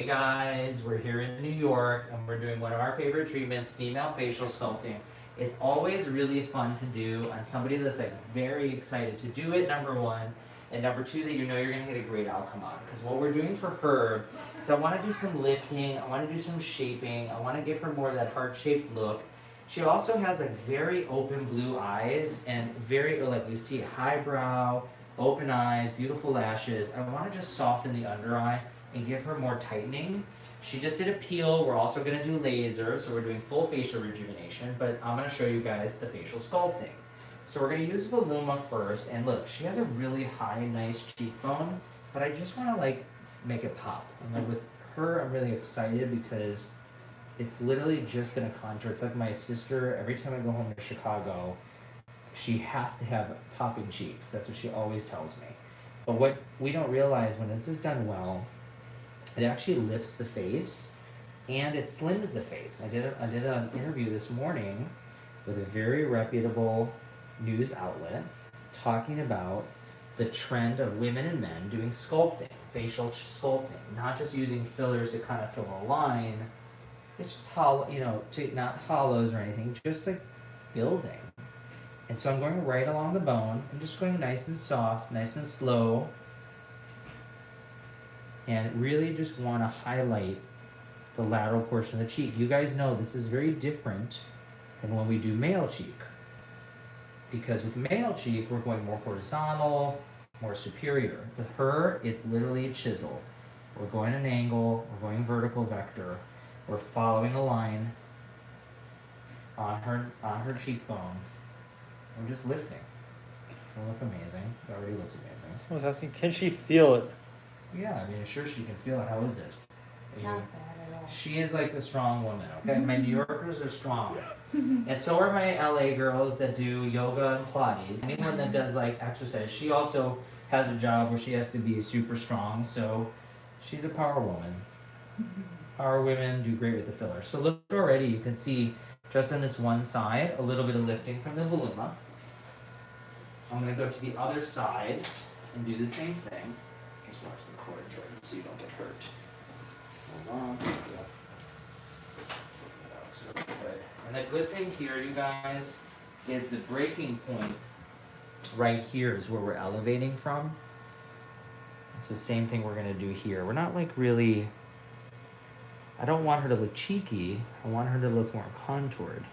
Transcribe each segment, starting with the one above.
Hey guys, we're here in New York and we're doing one of our favorite treatments, female facial sculpting. It's always really fun to do on somebody that's like very excited to do it, number one, and number two, that you know you're gonna get a great outcome on. Because what we're doing for her is I wanna do some lifting, I wanna do some shaping, I wanna give her more of that heart-shaped look. She also has like very open blue eyes and very, like you see, highbrow, open eyes, beautiful lashes. I wanna just soften the under eye and give her more tightening. She just did a peel. We're also gonna do laser, so we're doing full facial rejuvenation, but I'm gonna show you guys the facial sculpting. So we're gonna use Voluma first, and look, she has a really high, nice cheekbone, but I just wanna like make it pop. And like with her, I'm really excited because it's literally just gonna contour. It's like my sister, every time I go home to Chicago, she has to have popping cheeks. That's what she always tells me. But what we don't realize when this is done well, it actually lifts the face and it slims the face. I did an interview this morning with a very reputable news outlet talking about the trend of women and men doing sculpting, facial sculpting, not just using fillers to kind of fill a line. It's just hollow, not hollows or anything, just like building. And so I'm going right along the bone. I'm just going nice and soft, nice and slow. And really just want to highlight the lateral portion of the cheek. You guys know this is very different than when we do male cheek. Because with male cheek, we're going more horizontal, more superior. With her, it's literally chisel. We're going an angle, we're going vertical vector, we're following a line on her cheekbone. We're just lifting. It'll look amazing. It already looks amazing. Someone's asking, can she feel it? Yeah, I mean, sure she can feel it. How is it? Not bad at all. She is like a strong woman, okay? My New Yorkers are strong. And so are my LA girls that do yoga and Pilates. Anyone that does like exercise, she also has a job where she has to be super strong. So she's a power woman. Power women do great with the filler. So look already, you can see just on this one side, a little bit of lifting from the Voluma. I'm gonna go to the other side and do the same thing. Just watch the cord, Jordan, so you don't get hurt. Hold on. Yep. That looks really good. And the good thing here, you guys, is the breaking point right here is where we're elevating from. It's the same thing we're gonna do here. We're not like really, I don't want her to look cheeky. I want her to look more contoured.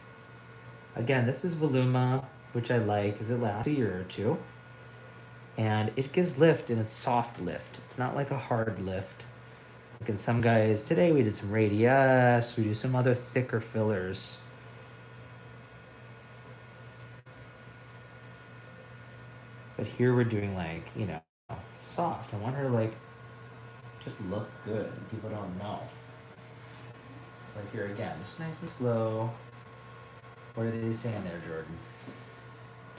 Again, this is Voluma, which I like because it lasts a year or two. And it gives lift, and it's soft lift. It's not like a hard lift. Like in some guys, today we did some Radius, we do some other thicker fillers. But here we're doing like, soft. I want her to like, just look good. People don't know. So here again, just nice and slow. What are they saying there, Jordan?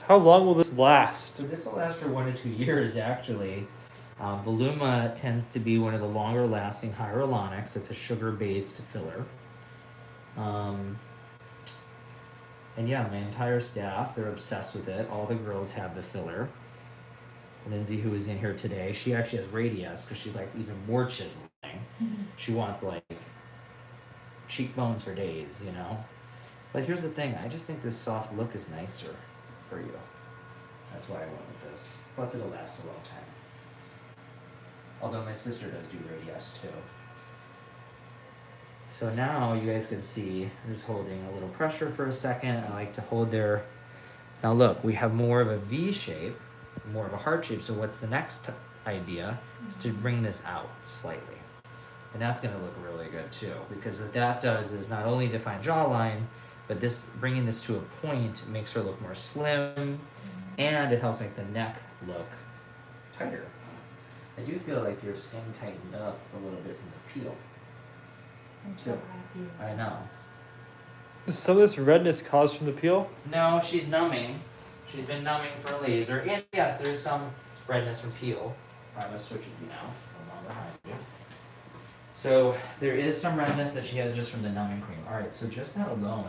How long will this last? So this will last for 1 to 2 years, actually. Voluma tends to be one of the longer lasting hyaluronics. It's a sugar-based filler. And yeah, my entire staff, they're obsessed with it. All the girls have the filler. Lindsay, who is in here today, she actually has Radius because she likes even more chiseling. She wants like cheekbones for days, But here's the thing, I just think this soft look is nicer for you. That's why I went with this. Plus it'll last a long time. Although my sister does do Radius too. So now you guys can see, I'm just holding a little pressure for a second. I like to hold there. Now look, we have more of a V shape, more of a heart shape. So what's the next idea is to bring this out slightly. And that's gonna look really good too, because what that does is not only define jawline, but this bringing this to a point makes her look more slim, and it helps make the neck look tighter. I do feel like your skin tightened up a little bit from the peel. I'm so happy. I know. Is some of this redness caused from the peel? No, she's numbing. She's been numbing for a laser. And yes, there's some redness from peel. I'm gonna switch with you now. I'm on behind you. So there is some redness that she had just from the numbing cream. All right, so just that alone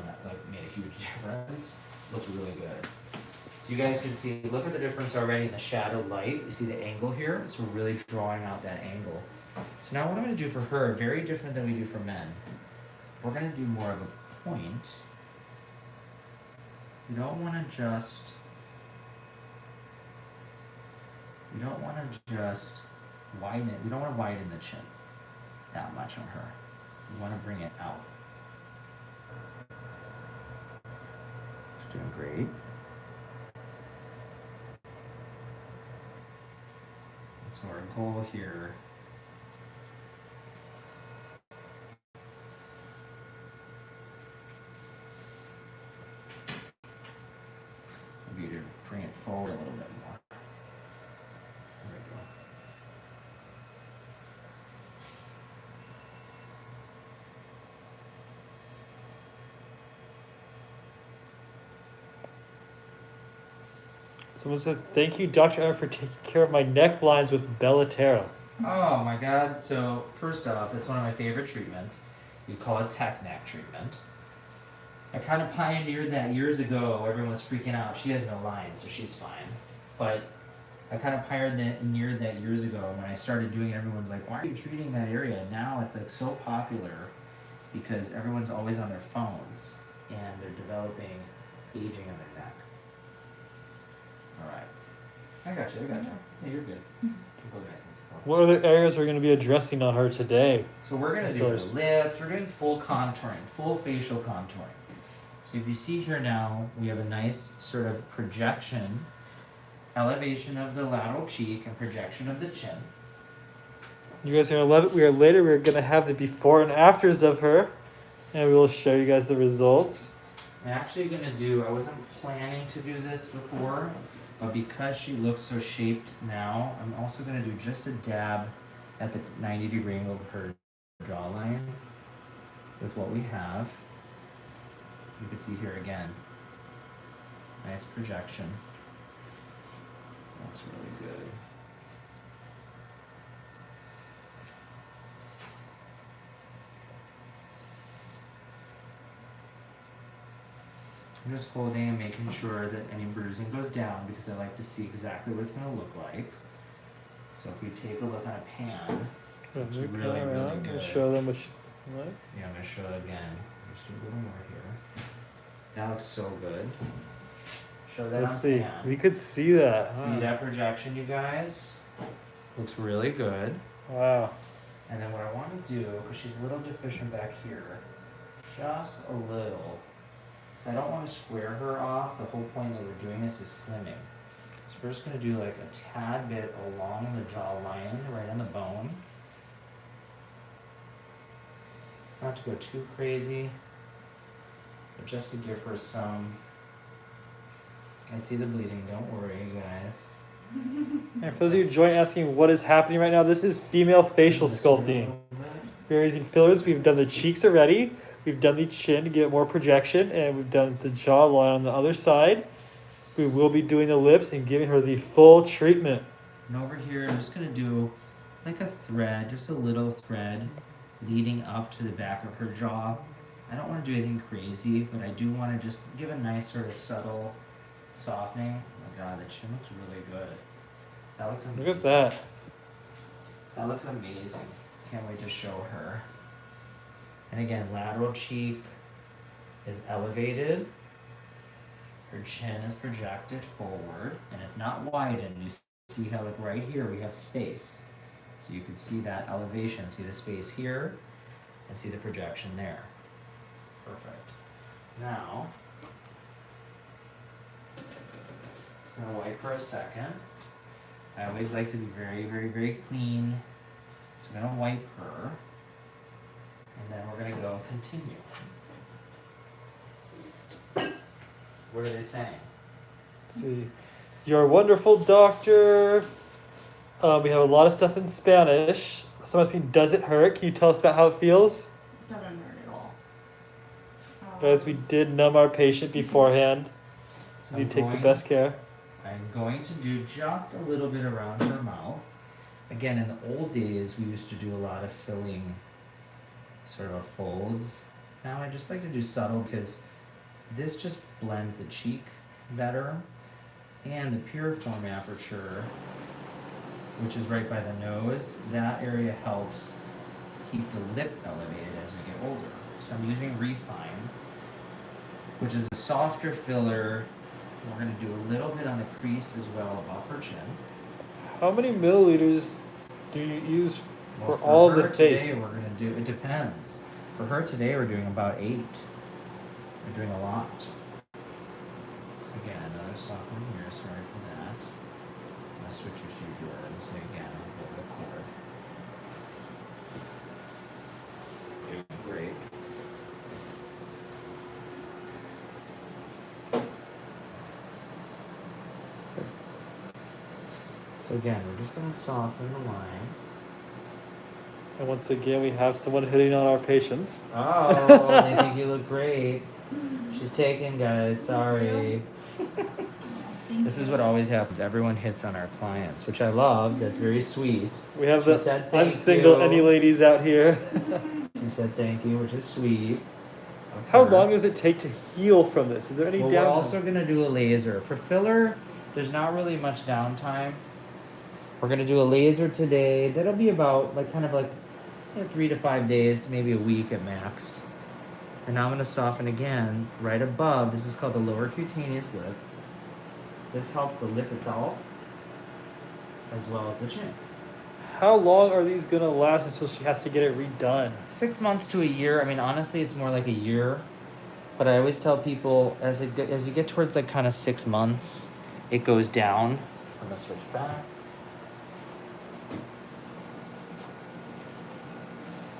made a huge difference. Looks really good. So you guys can see, look at the difference already in the shadow light. You see the angle here? So we're really drawing out that angle. So now what I'm going to do for her, very different than we do for men. We're going to do more of a point. We don't want to just widen it. We don't want to widen the chin that much on her. We want to bring it out. She's doing great. So our goal here would be to bring it forward a little bit more. There we go. Someone said, "Thank you, Dr. Emer, for taking care of my necklines with Bellaterra." Oh my god. So first off, it's one of my favorite treatments. We call it tech neck treatment. I kind of pioneered that years ago. Everyone was freaking out. She has no lines, so she's fine. But I kind of pioneered that years ago. When I started doing it, everyone's like, why are you treating that area? Now it's like so popular because everyone's always on their phones and they're developing aging in their neck. Alright. I got you. Yeah, you're good. Go nice and slow. What other areas we're going to be addressing on her today? So we're going to do the lips. We're doing full contouring, full facial contouring. So if you see here now, we have a nice sort of projection, elevation of the lateral cheek and projection of the chin. You guys are going to love it. We're going to have the before and afters of her, and we will show you guys the results. I'm actually going to do, I wasn't planning to do this before, but because she looks so shaped now, I'm also going to do just a dab at the 90-degree angle of her jawline with what we have. You can see here again, nice projection. That's really good. I'm just holding and making sure that any bruising goes down because I like to see exactly what it's going to look like. So if we take a look on a pan, it's really, really good. Show them what she's like. Yeah, I'm going to show it again. Just do a little more here. That looks so good. Show that Let's on see. pan. We could see that. See that projection, you guys? Looks really good. Wow. And then what I want to do, because she's a little deficient back here, just a little, because I don't want to square her off. The whole point that we're doing this is slimming. So we're just going to do like a tad bit along the jawline, right on the bone. Not to go too crazy, but just to give her some. I see the bleeding, don't worry, you guys. And for those of you joining asking what is happening right now, this is female facial sculpting. We're using fillers. We've done the cheeks already. We've done the chin to get more projection, and we've done the jawline on the other side. We will be doing the lips and giving her the full treatment. And over here, I'm just going to do like a thread, just a little thread leading up to the back of her jaw. I don't want to do anything crazy, but I do want to just give a nice sort of subtle softening. Oh my god, the chin looks really good. That looks amazing. Look at that. That looks amazing. Can't wait to show her. And again, lateral cheek is elevated. Her chin is projected forward, and it's not widened. You see how, like right here, we have space. So you can see that elevation, see the space here, and see the projection there. Perfect. Now, just gonna wipe for a second. I always like to be very, very, very clean. So I'm gonna wipe her, and then we're gonna go continue. What are they saying? Let's see. You're a wonderful doctor. We have a lot of stuff in Spanish. Someone's asking, does it hurt? Can you tell us about how it feels? Doesn't hurt at all. Guys, we did numb our patient beforehand. So You take the best care. I'm going to do just a little bit around her mouth. Again, in the old days, we used to do a lot of filling sort of folds. Now I just like to do subtle because this just blends the cheek better. And the piriform aperture which is right by the nose, that area helps keep the lip elevated as we get older. So I'm using Refine, which is a softer filler. We're going to do a little bit on the crease as well above her chin. How many milliliters do you use Well, for all her the face? Today we're going to do, it depends. For her today we're doing about 8. We're doing a lot. So again, another softening here, sorry for that. I'll switch your shoe door, so again, I'll go the cord. Doing great. So again, we're just going to soften the line. And once again, we have someone hitting on our patients. Oh, they think you look great. She's taken, guys. Sorry. This is what always happens. Everyone hits on our clients, which I love. That's very sweet. We have She the said I'm thank single, you. any ladies out here? She said thank you, which is sweet. of How her. long does it take to heal from this? Is there any Well, we're downtime? also going to do a laser. For filler, there's not really much downtime. We're going to do a laser today. That'll be about kind of 3 to 5 days, maybe a week at max. And now I'm going to soften again right above. This is called the lower cutaneous lip. This helps the lip itself as well as the chin. How long are these gonna last until she has to get it redone? 6 months to a year. I mean, honestly, it's more like a year. But I always tell people as you get towards kind of 6 months, it goes down. So I'm gonna switch back.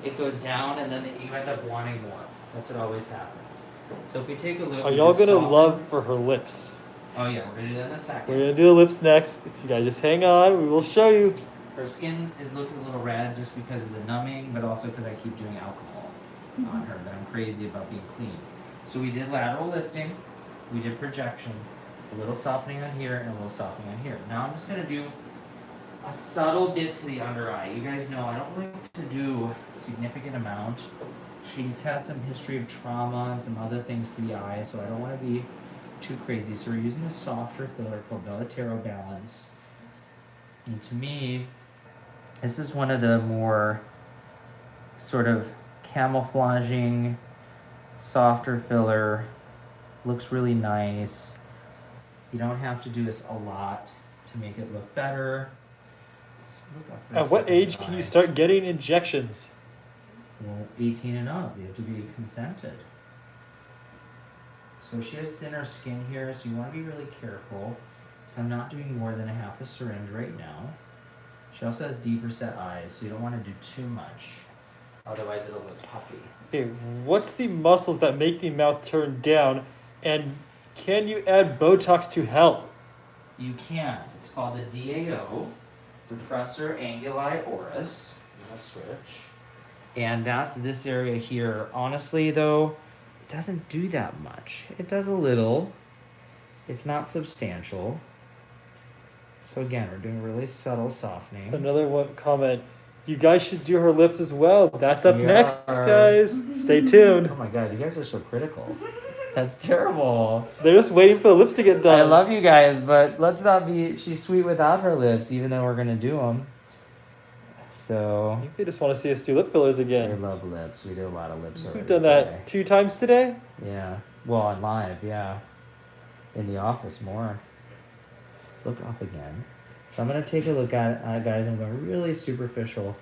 It goes down, and then you end up wanting more. That's what always happens. So if we take a look, Are we y'all just gonna soften- love for her lips? Oh yeah, we're gonna do that in a second. We're gonna do the lips next. If you guys just hang on, we will show you. Her skin is looking a little red just because of the numbing, but also because I keep doing alcohol on her. That I'm crazy about being clean. So we did lateral lifting, we did projection, a little softening on here, and a little softening on here. Now I'm just gonna do a subtle bit to the under eye. You guys know I don't like to do a significant amount. She's had some history of trauma and some other things to the eye, so I don't want to be too crazy. So we're using a softer filler called Balance. And to me, this is one of the more sort of camouflaging, softer filler. Looks really nice. You don't have to do this a lot to make it look better. Look up for a At what second, age can you eye. start getting injections? Well, 18 and up, you have to be consented. So she has thinner skin here, so you want to be really careful. So I'm not doing more than a half a syringe right now. She also has deeper set eyes, so you don't want to do too much. Otherwise it'll look puffy. Okay, what's the muscles that make the mouth turn down? And can you add Botox to help? You can. It's called the DAO, Depressor Anguli Oris. I'm gonna switch. And that's this area here. Honestly though, it doesn't do that much. It does a little. It's not substantial. So again, we're doing really subtle softening. Another one comment. You guys should do her lips as well. That's up We next, are. guys. Stay tuned. Oh my god, you guys are so critical. That's terrible. They're just waiting for the lips to get done. I love you guys, but let's not be. She's sweet without her lips, even though we're gonna do them. So. I think they just want to see us do lip fillers I again. love lips. We did a lot of lips already. We've done that 2 times today. Yeah. Well, on live, yeah. In the office more. Look up again. So I'm gonna take a look at it, guys. I'm going really superficial,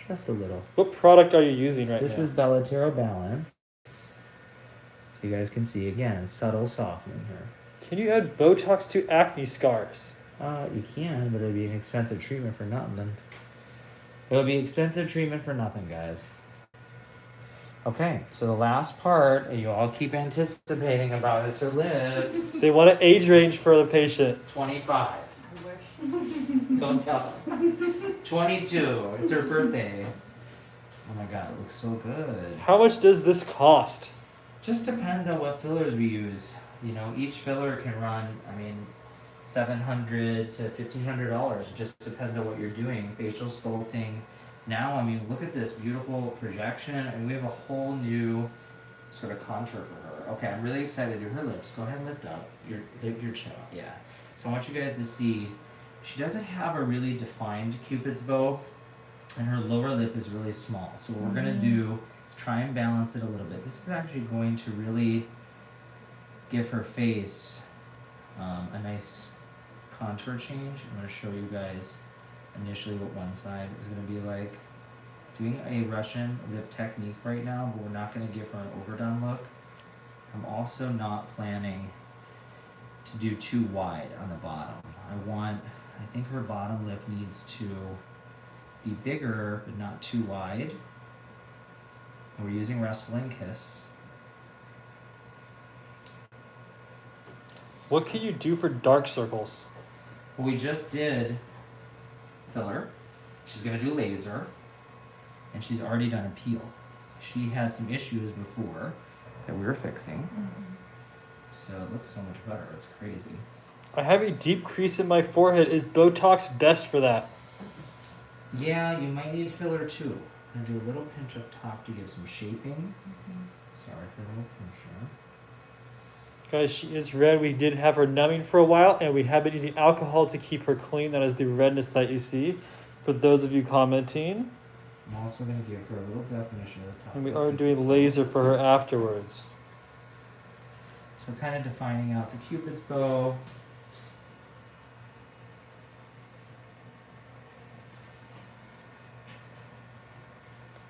just a little. What product are you using right This now? is Bellatero Balance. So you guys can see again, subtle softening here. Can you add Botox to acne scars? You can, but it'll be an expensive treatment for nothing. It'll be expensive treatment for nothing, guys. Okay, so the last part, and you all keep anticipating about is her lips. They want an age range for the patient. 25. I wish. Don't tell them. 22. It's her birthday. Oh my god, it looks so good. How much does this cost? Just depends on what fillers we use. You know, each filler can run, $700 to $1,500. It just depends on what you're doing. Facial sculpting. Now, look at this beautiful projection, and we have a whole new sort of contour for her. Okay, I'm really excited to do her lips. Go ahead and lift up your chin up. Yeah. So I want you guys to see She doesn't have a really defined Cupid's bow, and her lower lip is really small. So what we're gonna do is try and balance it a little bit. This is actually going to really give her face a nice contour change. I'm gonna show you guys initially what one side is gonna be like. Doing a Russian lip technique right now, but we're not gonna give her an overdone look. I'm also not planning to do too wide on the bottom. I think her bottom lip needs to be bigger, but not too wide. And we're using Wrestling Kiss. What can you do for dark circles? Well, we just did filler. She's gonna do laser, and she's already done a peel. She had some issues before that we were fixing. So it looks so much better, it's crazy. I have a deep crease in my forehead. Is Botox best for that? Yeah, you might need filler too. I'm gonna do a little pinch up top to give some shaping. Sorry for the little pinch there. Guys, she is red. We did have her numbing for a while, and we have been using alcohol to keep her clean. That is the redness that you see. For those of you commenting. I'm also gonna give her a little definition at the top. And we are doing laser for her afterwards. So we're kind of defining out the Cupid's bow.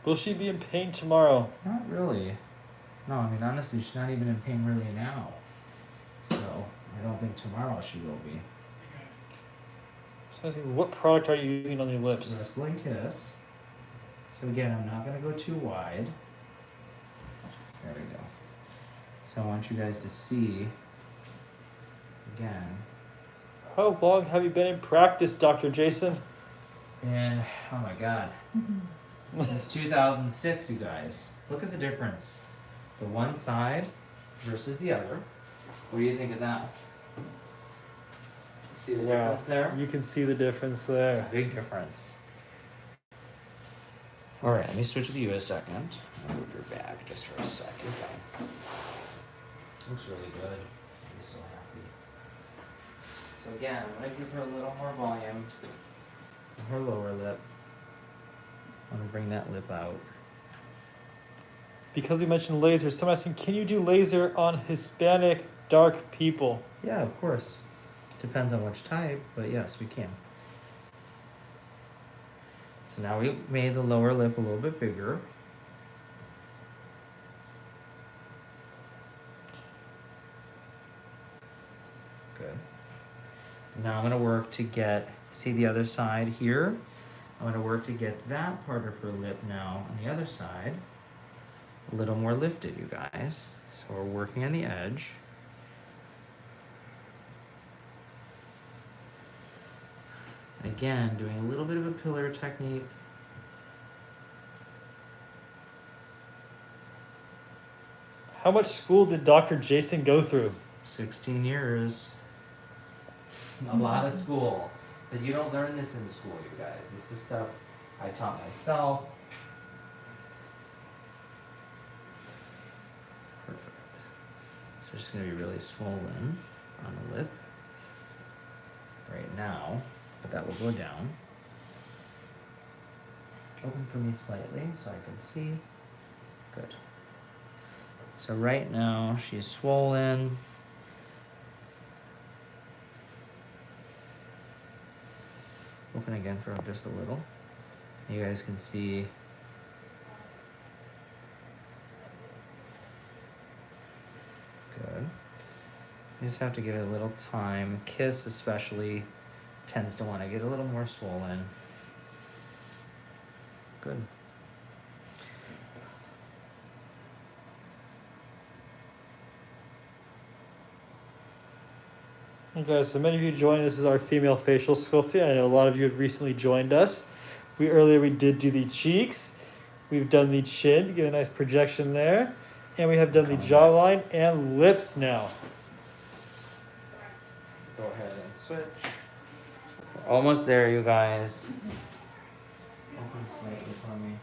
Will she be in pain tomorrow? Not really. No, I mean honestly, she's not even in pain really now. So I don't think tomorrow she will be. So I was asking, what product are you using on your lips? Wrestling Kiss. So again, I'm not gonna go too wide. There we go. So I want you guys to see again. How long have you been in practice, Dr. Jason? And oh my god. Since 2006, you guys. Look at the difference. The one side versus the other. What do you think of that? See the difference there? You can see the difference It's there. a big difference. Alright, let me switch with you a second. I'll move your back just for a second. Looks really good. I'm so happy. So again, I'm going to give her a little more volume on her lower lip. I'm going to bring that lip out. Because we mentioned laser, someone asking, can you do laser on Hispanic dark people? Yeah, of course. Depends on which type, but yes, we can. So now we made the lower lip a little bit bigger. Good. Now I'm going to work to get, see the other side here? I'm going to work to get that part of her lip now on the other side a little more lifted, you guys. So we're working on the edge. Again, doing a little bit of a pillar technique. How much school did Dr. Jason go through? 16 years. A lot of school. But you don't learn this in school, you guys. This is stuff I taught myself. Perfect. So it's going to be really swollen on the lip right now, but that will go down. Open for me slightly so I can see. Good. So right now she's swollen. Open again for just a little. You guys can see. Good. You just have to give it a little time. Kiss especially tends to want to get a little more swollen. Good. Hey guys, so many of you joined. This is our female facial sculpting. I know a lot of you have recently joined us. Earlier we did do the cheeks. We've done the chin to get a nice projection there. And we have done the jawline and lips now. Go ahead and switch. We're almost there, you guys. Open slightly for me.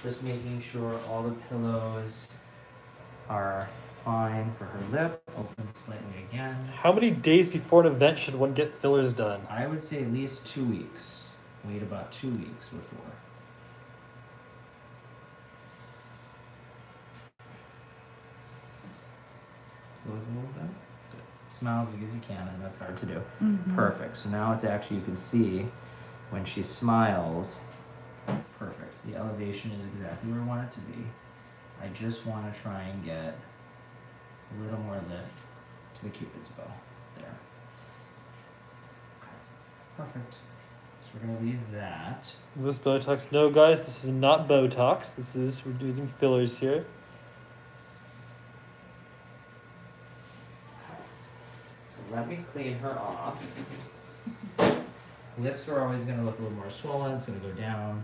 Just making sure all the pillows are fine for her lip. open slightly again. How many days before an event should one get fillers done? I would say at least 2 weeks. Wait about 2 weeks before. Close a little bit. Good. Smile as big as you can, and that's hard to do. Perfect. So now it's actually, you can see when she smiles, perfect. The elevation is exactly where I want it to be. I just want to try and get a little more lift to the cupid's bow. There. Okay. Perfect. So we're going to leave that. Is this Botox? No, guys, this is not Botox. This is, we're using fillers here. Okay. So let me clean her off. Lips are always going to look a little more swollen. It's going to go down.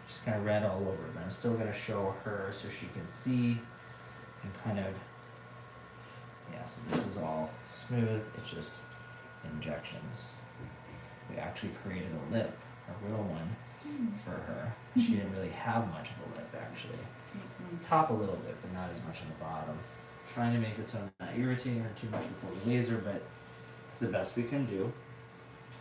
She's kind of red all over, but I'm still going to show her so she can see and kind of, yeah, so this is all smooth. It's just injections. We actually created a lip, a real one, for her. She didn't really have much of a lip, actually. Top a little bit, but not as much on the bottom. Trying to make it so I'm not irritating her too much before we laser, but it's the best we can do.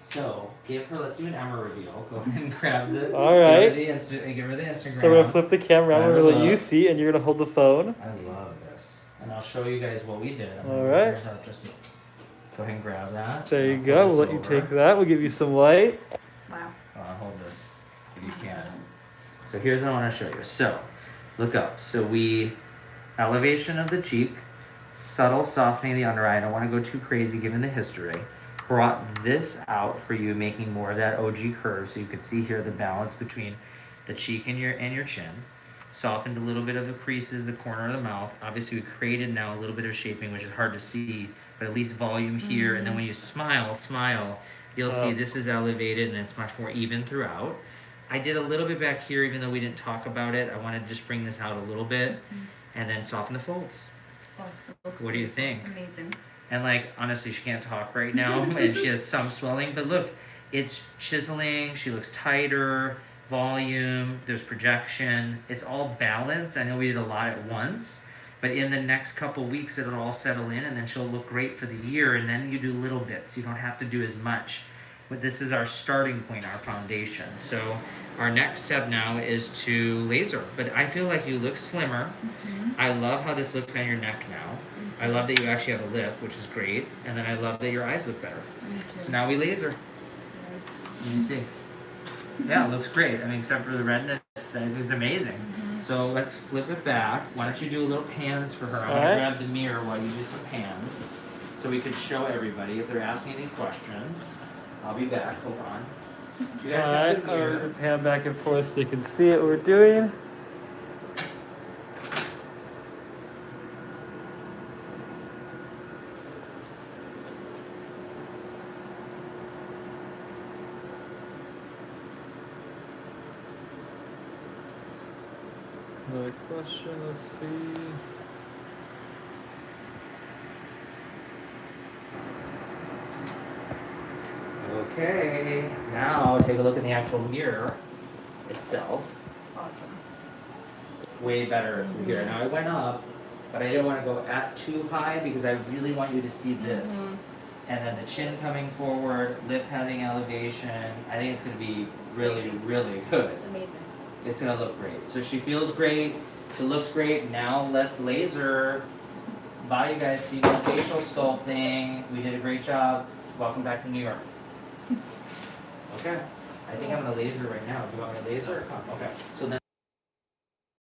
So, give her, let's do an Emer reveal. Go ahead and grab the, All right. give her the Instagram. So we're gonna flip the camera around, I we're gonna let love- you see, and you're gonna hold the phone. I love this. And I'll show you guys what we did. I'm All gonna right. bring her up just to go ahead and grab that. There you I'll go. put We'll this let you over. take that. We'll give you some light. Wow. Hold this if you can. So here's what I want to show you. So look up. So we elevation of the cheek, subtle softening of the under eye. I don't want to go too crazy given the history. Brought this out for you, making more of that OG curve, so you can see here the balance between the cheek and your chin. Softened a little bit of the creases, the corner of the mouth. Obviously, we created now a little bit of shaping, which is hard to see, but at least volume here. And then when you smile, you'll see this is elevated and it's much more even throughout. I did a little bit back here, even though we didn't talk about it. I wanted to just bring this out a little bit and then soften the folds. What do you think? Amazing. And like, honestly, she can't talk right now and she has some swelling, but look, it's chiseling, she looks tighter, volume, there's projection, it's all balanced. I know we did a lot at once, but in the next couple weeks, it'll all settle in and then she'll look great for the year. And then you do little bits, you don't have to do as much. But this is our starting point, our foundation. So our next step now is to laser, but I feel like you look slimmer. I love how this looks on your neck now. I love that you actually have a lip, which is great. And then I love that your eyes look better. So now we laser. Let me see. Yeah, it looks great. I mean, except for the redness, that is amazing. So let's flip it back. Why don't you do a little pans for her? I'm gonna grab the mirror while you do some pans, so we could show everybody if they're asking any questions. I'll be back. Hold on. You guys have the Alright, mirror. pan back and forth so you can see what we're doing. Another question, let's see. Okay, now take a look in the actual mirror itself. Awesome. Way better through here. Now I went up, but I didn't want to go at too high because I really want you to see this. And then the chin coming forward, lip having elevation. I think it's going to be really, really good. Amazing. It's going to look great. So she feels great. She looks great. Now let's laser. Bye, you guys. Female facial sculpting. We did a great job. Welcome back to New York. Okay. I think I'm going to laser right now. Do you want me to laser or come? Okay. So then